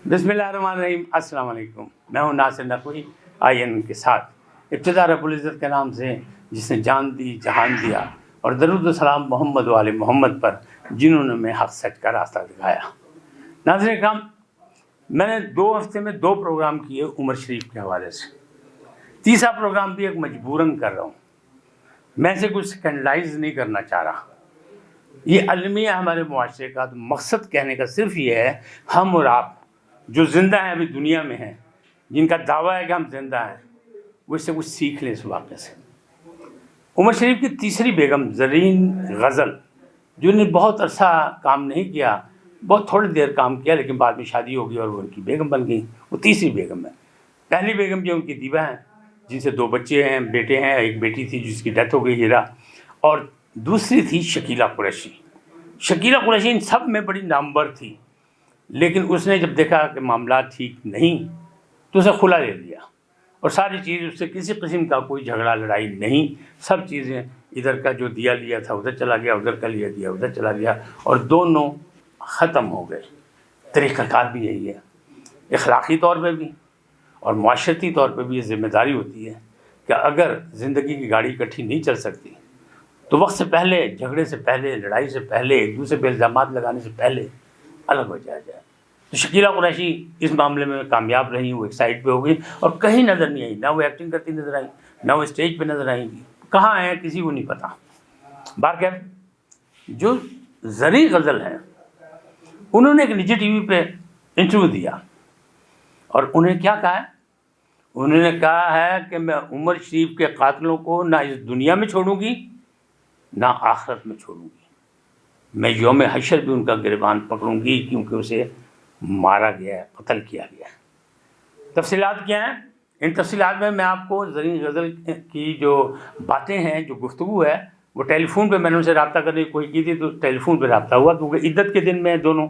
बिस्मिल्लाहिर्रहमानिर्रहीम। अस्सलाम वालेकुम। मैं हूं नासिर नकवी IN के साथ। इब्तिदा रब्बुल इज़्ज़त के नाम से जिसने जान दी जहान दिया, और दरूद व सलाम मोहम्मद वाले मोहम्मद पर जिन्होंने हमें हक़ सच का रास्ता दिखाया। नाज़रीन इकराम, मैंने 2 हफ्ते में 2 प्रोग्राम किए उमर शरीफ के हवाले से। तीसरा प्रोग्राम भी एक मजबूरन कर रहा हूँ। मैं इसे कुछ स्कैंडलाइज नहीं करना चाह रहा। ये अलमिया हमारे मुआशरे का। तो मकसद कहने का सिर्फ ये है, हम और आप जो ज़िंदा हैं अभी दुनिया में हैं, जिनका दावा है कि हम ज़िंदा हैं, वो इससे कुछ सीख लें इस वाक़े से। उमर शरीफ की तीसरी बेगम ज़रीन गज़ल, जिन्होंने बहुत अरसा काम नहीं किया, बहुत थोड़ी देर काम किया, लेकिन बाद में शादी हो गई और वो उनकी बेगम बन गई। वो तीसरी बेगम है। पहली बेगम जो उनकी दीवा हैं, जिनसे 2 बच्चे हैं, बेटे हैं, एक बेटी थी जिसकी डेथ हो गई, हीरा, और दूसरी थी शकीला कुरैशी। शकीला कुरैशी इन सब में बड़ी नामवर थी, लेकिन उसने जब देखा कि मामला ठीक नहीं तो उसे खुला ले लिया, और सारी चीज़ उससे किसी किस्म का कोई झगड़ा लड़ाई नहीं। सब चीज़ें इधर का जो दिया लिया था उधर चला गया, उधर का लिया दिया उधर चला गया, और दोनों ख़त्म हो गए। तरीक़ाकार भी यही है, अखलाक़ी तौर पे भी और माशरती तौर पे भी ये ज़िम्मेदारी होती है कि अगर ज़िंदगी की गाड़ी इकट्ठी नहीं चल सकती तो वक्त से पहले, झगड़े से पहले, लड़ाई से पहले, एक दूसरे पर इल्ज़ामात लगाने से पहले अलग हो जाया जाए। तो शकीला कुरैशी इस मामले में कामयाब रही। वो एक साइड पे हो गई और कहीं नज़र नहीं आई। ना वो एक्टिंग करती नज़र आई, ना वो स्टेज पे नज़र आएंगी। कहाँ हैं किसी को नहीं पता। बारकैफ जो ज़री गज़ल हैं, उन्होंने एक निजी टीवी पे इंटरव्यू दिया और उन्हें क्या कहा है? उन्होंने कहा है कि मैं उमर शरीफ के कातिलों को ना इस दुनिया में छोड़ूंगी ना आखिरत में छोड़ूंगी। मैं यौम हशर भी उनका गिरबान पकड़ूंगी, क्योंकि उसे मारा गया है, कत्ल किया गया है। तफसीलात क्या हैं? इन तफसीलात में मैं आपको ज़रीन गज़ल की जो बातें हैं, जो गुफ्तगू है, वो टेलीफोन पे मैंने उनसे रब्ता करने की कोशिश की थी, तो टेलीफोन पे रब्ता हुआ, क्योंकि इद्दत के दिन में दोनों।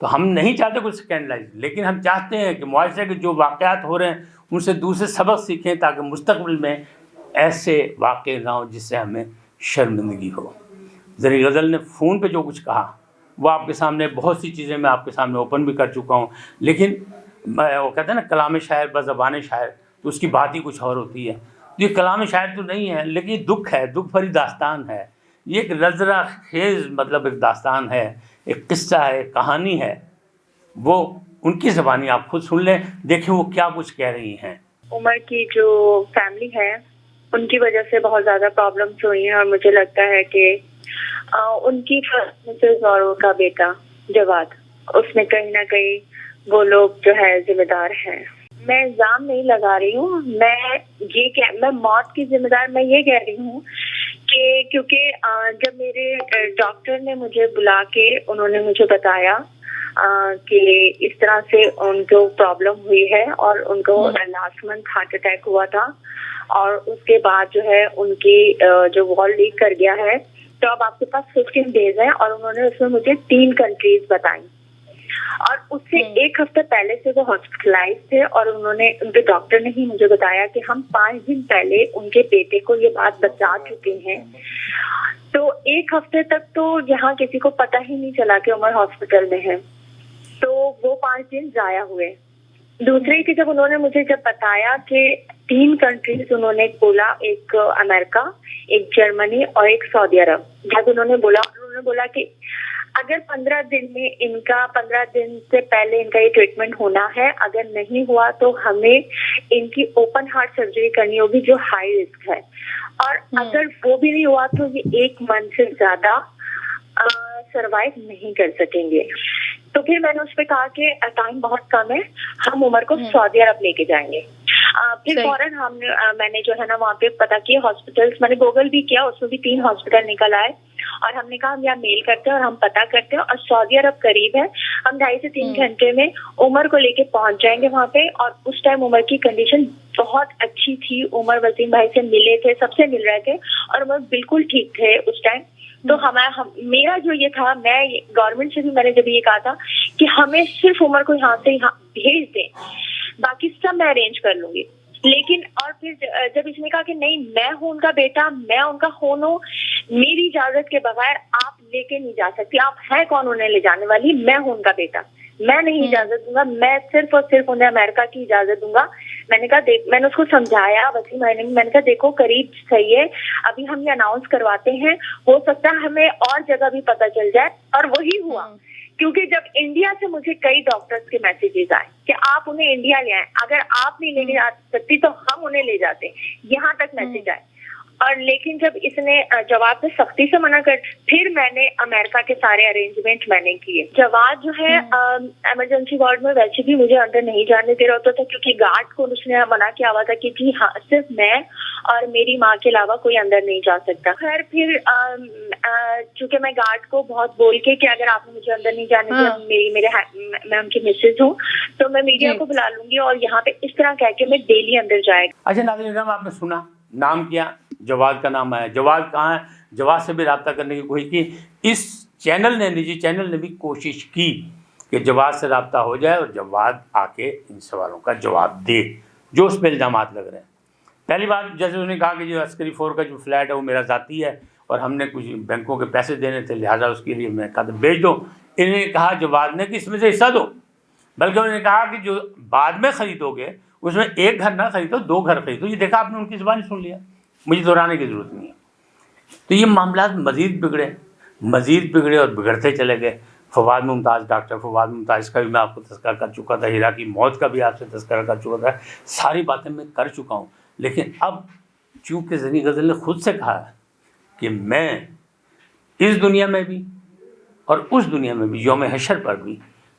तो हम नहीं चाहते कुछ स्कैंडलाइज, लेकिन हम चाहते हैं कि मुआशरे के जो वाक़यात हो रहे हैं उनसे दूसरे सबक सीखें, ताकि मुस्तक़बिल में ऐसे वाक़े ना हो जिससे हमें शर्मिंदगी हो। ज़रीन गज़ल ने फ़ोन पे जो कुछ कहा वो आपके सामने, बहुत सी चीज़ें मैं आपके सामने ओपन भी कर चुका हूँ, लेकिन वो कहते हैं ना कलाम शायर बज़बान शायर, तो उसकी बात ही कुछ और होती है। ये कलाम शायर तो नहीं है, लेकिन दुख है, दुख भरी दास्तान है। ये एक नज़रा खेज़ मतलब एक दास्तान है, एक किस्सा है, एक कहानी है। वो उनकी ज़बानी आप खुद सुन लें, देखें वो क्या कुछ कह रही हैं। उमर की जो फैमिली है उनकी वजह से बहुत ज़्यादा प्रॉब्लम्स हुई हैं, और मुझे लगता है कि उनकी मिसेज और उनका बेटा जवाद, उसमें कहीं ना कहीं वो लोग जो है जिम्मेदार हैं। मैं इल्जाम नहीं लगा रही हूँ, मैं मौत की जिम्मेदार मैं ये कह रही हूँ कि क्योंकि जब मेरे डॉक्टर ने मुझे बुला के उन्होंने मुझे बताया कि इस तरह से उनको प्रॉब्लम हुई है और उनको लास्ट मंथ हार्ट अटैक हुआ था, और उसके बाद जो है उनकी जो वॉल लीक कर गया है, तो अब आपके पास 15 डेज है, और उन्होंने उसमें मुझे 3 कंट्रीज बताई, और उससे 1 हफ्ते पहले से वो हॉस्पिटलाइज थे, और उनके डॉक्टर ने ही मुझे बताया कि हम 5 दिन पहले उनके बेटे को ये बात बता चुके हैं। तो 1 हफ्ते तक तो यहाँ किसी को पता ही नहीं चला कि उमर हॉस्पिटल में है, तो वो 5 दिन जाया हुए। दूसरे कि जब उन्होंने मुझे बताया कि 3 कंट्रीज उन्होंने बोला, एक अमेरिका, एक जर्मनी और एक सऊदी अरब, जब उन्होंने बोला कि अगर 15 दिन से पहले इनका ये ट्रीटमेंट होना है, अगर नहीं हुआ तो हमें इनकी ओपन हार्ट सर्जरी करनी होगी जो हाई रिस्क है, और अगर वो भी नहीं हुआ तो ये 1 मंथ से ज्यादा सरवाइव नहीं कर सकेंगे। तो फिर मैंने उस पर कहा कि टाइम बहुत कम है, हम उमर को सऊदी अरब लेके जाएंगे। फिर फौरन मैंने जो है ना वहाँ पे पता किया हॉस्पिटल्स, मैंने गूगल भी किया, उसमें भी 3 हॉस्पिटल निकल आए, और हमने कहा हम यहाँ मेल करते हैं और हम पता करते हैं, और सऊदी अरब करीब है, हम 2.5 से 3 घंटे में उमर को लेके पहुंच जाएंगे वहाँ पे। और उस टाइम उमर की कंडीशन बहुत अच्छी थी, उमर वसीम भाई से मिले थे, सबसे मिल रहे थे, और उमर बिल्कुल ठीक थे उस टाइम। तो मेरा जो ये था, मैं गवर्नमेंट से भी मैंने जब ये कहा था कि हमें सिर्फ उमर को यहाँ से यहाँ भेज दें, बाकी सब मैं अरेंज कर लूंगी। लेकिन और फिर जब इसने कहा कि नहीं, मैं हूँ उनका बेटा, मैं उनका खून हूँ, मेरी इजाजत के बगैर आप लेके नहीं जा सकती, आप हैं कौन उन्हें ले जाने वाली, मैं हूँ उनका बेटा, میں نہیں اجازت دوں گا, میں صرف اور صرف انہیں امریکہ کی اجازت دوں گا. میں نے کہا میں نے اس کو سمجھایا وسیم میں نے کہا دیکھو قریب صحیح ہے, ابھی ہم یہ اناؤنس کرواتے ہیں, ہو سکتا ہے ہمیں اور جگہ بھی پتہ چل جائے. اور وہی ہوا, کیونکہ جب انڈیا سے مجھے کئی ڈاکٹرز کے میسیجز آئے کہ آپ انہیں انڈیا لے آئیں, اگر آپ نہیں لے کے جا سکتی تو ہم انہیں لے جاتے, یہاں تک میسیج آئے. اور لیکن جب اس نے جواد نے سختی سے منع کر, پھر میں نے امریکہ کے سارے ارینجمنٹ میں نے کیے. جواد جو ہے ایمرجنسی وارڈ میں ویسے بھی مجھے اندر نہیں جانے دے رہا ہوتا تھا, کیونکہ گارڈ کو اس نے منع کیا ہوا تھا کہ جی ہاں صرف میں اور میری ماں کے علاوہ کوئی اندر نہیں جا سکتا. خیر پھر چونکہ میں گارڈ کو بہت بول کے کہ اگر آپ نے مجھے اندر نہیں جانے دیا, میں ان کی مسز ہوں تو میں میڈیا کو بلا لوں گی اور یہاں پہ اس طرح کہہ کے میں ڈیلی اندر جائے گا. اچھا ناظرین آپ نے سنا, نام کیا, جواد کا نام آیا. جواد کہاں ہے؟ جواد سے بھی رابطہ کرنے کی کوشش کی. اس چینل نے, نجی چینل نے بھی کوشش کی کہ جواد سے رابطہ ہو جائے اور جواد آ کے ان سوالوں کا جواب دے جو اس پہ الزامات لگ رہے ہیں. پہلی بات جیسے انہوں نے کہا کہ جو عسکری فور کا جو فلیٹ ہے وہ میرا ذاتی ہے اور ہم نے کچھ بینکوں کے پیسے دینے تھے, لہٰذا اس کے لیے میں کہا تو بیچ دو. انہوں نے کہا جواد نے کہ اس میں سے حصہ دو, بلکہ انہوں نے کہا کہ جو بعد میں خریدو گے اس میں ایک گھر نہ خریدو, 2 گھر خریدو. یہ دیکھا آپ نے ان کی زبان سن لیا, مجھے دہرانے کی ضرورت نہیں ہے. تو یہ معاملات مزید بگڑے اور بگڑتے چلے گئے. فواد ممتاز, ڈاکٹر فواد ممتاز کا بھی میں آپ کو تذکرہ کر چکا تھا, ہیرا کی موت کا بھی آپ سے تذکرہ کر چکا تھا, ساری باتیں میں کر چکا ہوں. لیکن اب چونکہ زنی غزل نے خود سے کہا ہے کہ میں اس دنیا میں بھی اور اس دنیا میں بھی یوم حشر پر بھی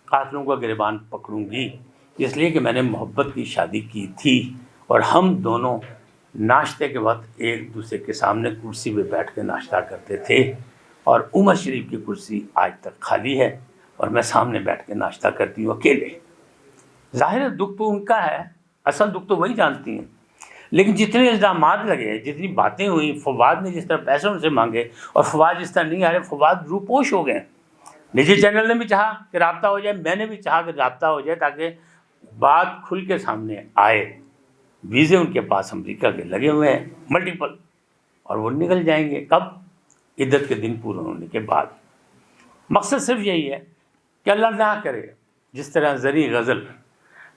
قاتلوں کا گریبان پکڑوں گی, اس لیے کہ میں نے محبت کی شادی کی تھی اور ہم دونوں ناشتے کے وقت ایک دوسرے کے سامنے کرسی پہ بیٹھ کے ناشتہ کرتے تھے, اور عمر شریف کی کرسی آج تک خالی ہے اور میں سامنے بیٹھ کے ناشتہ کرتی ہوں اکیلے. ظاہر ہے دکھ تو ان کا ہے, اصل دکھ تو وہی جانتی ہیں. لیکن جتنے الزامات لگے, جتنی باتیں ہوئیں, فواد نے جس طرح پیسے ان سے مانگے اور فواد جس طرح نہیں آ رہے, فواد روپوش ہو گئے. نجی چینل نے بھی چاہا کہ رابطہ ہو جائے, میں نے بھی چاہا کہ رابطہ ہو جائے تاکہ بات کھل کے سامنے آئے. ویزے ان کے پاس امریکہ کے لگے ہوئے ہیں ملٹیپل, اور وہ نکل جائیں گے کب؟ عدت کے دن پورے ہونے کے بعد. مقصد صرف یہی ہے کہ اللہ نہ کرے جس طرح زری غزل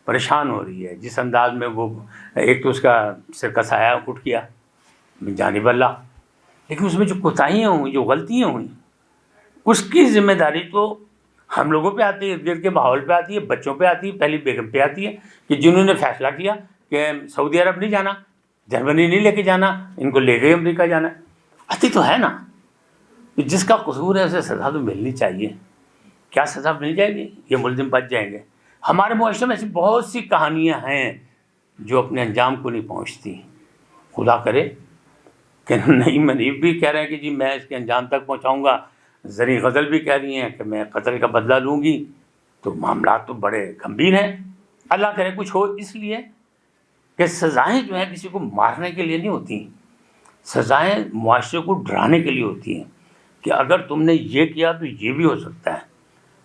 پریشان ہو رہی ہے, جس انداز میں وہ ایک تو اس کا سر کا سایہ اٹھ گیا جانب اللہ, لیکن اس میں جو کوتاہیاں ہوئیں, جو غلطیاں ہوئیں, اس کی ذمہ داری تو ہم لوگوں پہ آتی ہے, ارد گرد کے ماحول پہ آتی ہے, بچوں پہ آتی ہے, پہلی بیگم پہ آتی ہے کہ جنہوں نے فیصلہ کیا کہ سعودی عرب نہیں جانا, جرمنی نہیں لے کے جانا, ان کو لے گئے امریکہ جانا. آتی تو ہے نا, جس کا قصور ہے اسے سزا تو ملنی چاہیے. کیا سزا مل جائے گی؟ یہ ملزم بچ جائیں گے. ہمارے معاشرے میں ایسی بہت سی کہانیاں ہیں جو اپنے انجام کو نہیں پہنچتی. خدا کرے کہ نہیں, منیب بھی کہہ رہے ہیں کہ جی میں اس کے انجام تک پہنچاؤں گا, زری غزل بھی کہہ رہی ہیں کہ میں قتل کا بدلہ لوں گی, تو معاملات تو بڑے گمبھیر ہیں. اللہ کرے کچھ ہو, اس لیے کہ سزائیں جو ہیں کسی کو مارنے کے لیے نہیں ہوتی, سزائیں معاشرے کو ڈرانے کے لیے ہوتی ہیں کہ اگر تم نے یہ کیا تو یہ بھی ہو سکتا ہے.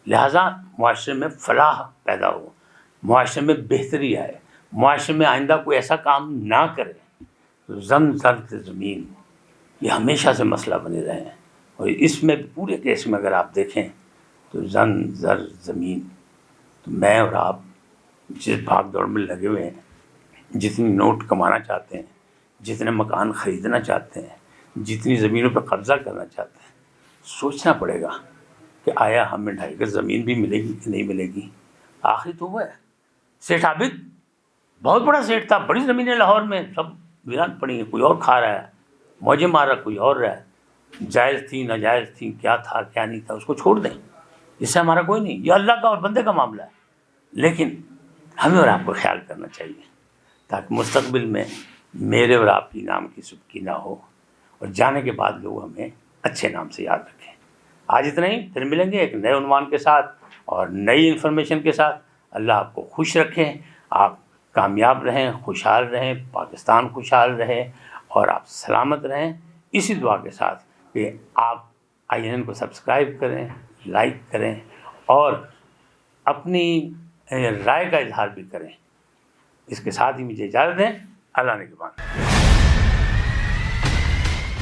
لہٰذا معاشرے میں فلاح پیدا ہو, معاشرے میں بہتری آئے, معاشرے میں آئندہ کوئی ایسا کام نہ کرے. تو زن زر زمین یہ ہمیشہ سے مسئلہ بنے رہے ہیں, اور اس میں پورے کیس میں اگر آپ دیکھیں تو زن زر زمین, تو میں اور آپ جس بھاگ دوڑ میں لگے ہوئے ہیں, جتنی نوٹ کمانا چاہتے ہیں, جتنے مکان خریدنا چاہتے ہیں, جتنی زمینوں پہ قبضہ کرنا چاہتے ہیں, سوچنا پڑے گا کہ آیا ہمیں 2.5 گز زمین بھی ملے گی کہ نہیں ملے گی. آخری تو وہ ہے. سیٹھ عابد بہت بڑا سیٹھ تھا, بڑی زمینیں لاہور میں سب ویران پڑی ہیں, کوئی اور کھا رہا ہے, موجے مار رہا کوئی اور رہا ہے. جائز تھی ناجائز تھی, کیا تھا کیا نہیں تھا, اس کو چھوڑ دیں, اس سے ہمارا کوئی نہیں, یہ اللہ کا اور بندے کا معاملہ ہے. لیکن ہمیں اور آپ کو خیال کرنا چاہیے تاکہ مستقبل میں میرے اور آپ کی نام کی سبکی نہ ہو, اور جانے کے بعد لوگ ہمیں اچھے نام سے یاد رکھیں. آج اتنا ہی, پھر ملیں گے ایک نئے عنوان کے ساتھ اور نئی انفارمیشن کے ساتھ. اللہ آپ کو خوش رکھیں, آپ کامیاب رہیں, خوشحال رہیں, پاکستان خوشحال رہے اور آپ سلامت رہیں. اسی دعا کے ساتھ کہ آپ INN کو سبسکرائب کریں, لائک کریں اور اپنی رائے کا اظہار بھی کریں. اس کے ساتھ ہی مجھے اجازت دیں. اللہ نگہبان.